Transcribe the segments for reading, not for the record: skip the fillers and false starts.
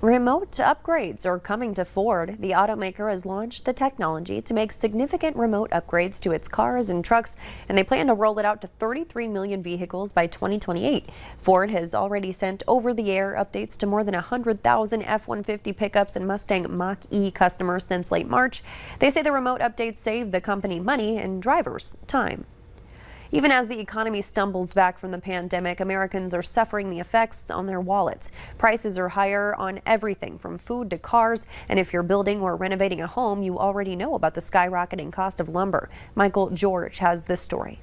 Remote upgrades are coming to Ford. The automaker has launched the technology to make significant remote upgrades to its cars and trucks, and they plan to roll it out to 33 million vehicles by 2028. Ford has already sent over-the-air updates to more than 100,000 F-150 pickups and Mustang Mach-E customers since late March. They say the remote updates save the company money and drivers time. Even as the economy stumbles back from the pandemic, Americans are suffering the effects on their wallets. Prices are higher on everything from food to cars, and if you're building or renovating a home, you already know about the skyrocketing cost of lumber. Michael George has this story.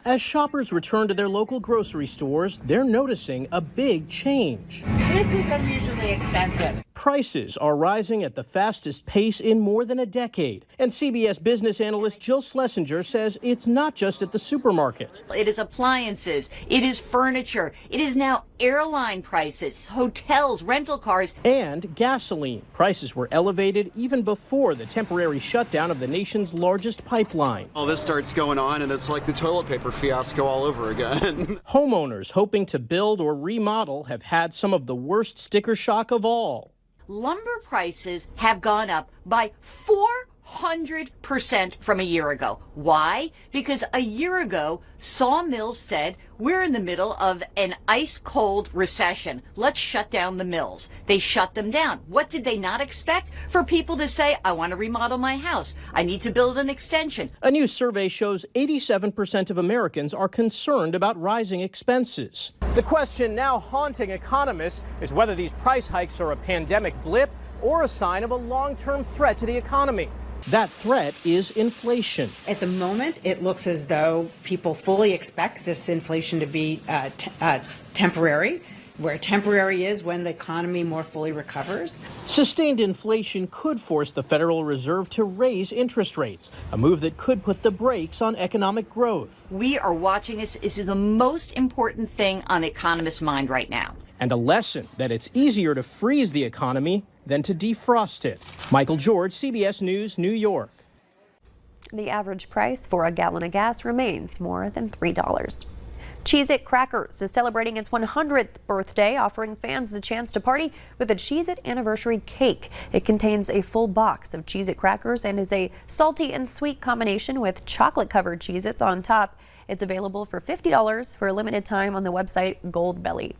As shoppers return to their local grocery stores, they're noticing a big change. This is unusually expensive. Prices are rising at the fastest pace in more than a decade. And CBS business analyst Jill Schlesinger says it's not just at the supermarket. It is appliances, it is furniture, it is now airline prices, hotels, rental cars. And gasoline. Prices were elevated even before the temporary shutdown of the nation's largest pipeline. All this starts going on and it's like the toilet paper fiasco all over again. Homeowners hoping to build or remodel have had some of the worst sticker shock of all. Lumber prices have gone up by 400% from a year ago. Why? Because a year ago, sawmills said, we're in the middle of an ice-cold recession. Let's shut down the mills. They shut them down. What did they not expect? For people to say, I want to remodel my house. I need to build an extension. A new survey shows 87% of Americans are concerned about rising expenses. The question now haunting economists is whether these price hikes are a pandemic blip or a sign of a long-term threat to the economy. That threat is inflation. At the moment, it looks as though people fully expect this inflation to be temporary. Where temporary is when the economy more fully recovers. Sustained inflation could force the Federal Reserve to raise interest rates, a move that could put the brakes on economic growth. We are watching this. This is the most important thing on economists' mind right now. And a lesson that it's easier to freeze the economy than to defrost it. Michael George, CBS News, New York. The average price for a gallon of gas remains more than $3. CheezIt Crackers is celebrating its 100th birthday, offering fans the chance to party with a CheezIt anniversary cake. It contains a full box of CheezIt crackers and is a salty and sweet combination with chocolate-covered Cheez-Its on top. It's available for $50 for a limited time on the website Goldbelly.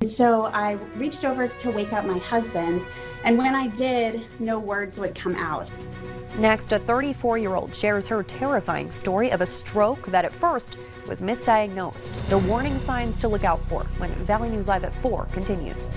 So I reached over to wake up my husband, and when I did, no words would come out. Next, a 34-year-old shares her terrifying story of a stroke that at first was misdiagnosed. The warning signs to look out for when Valley News Live at 4 continues.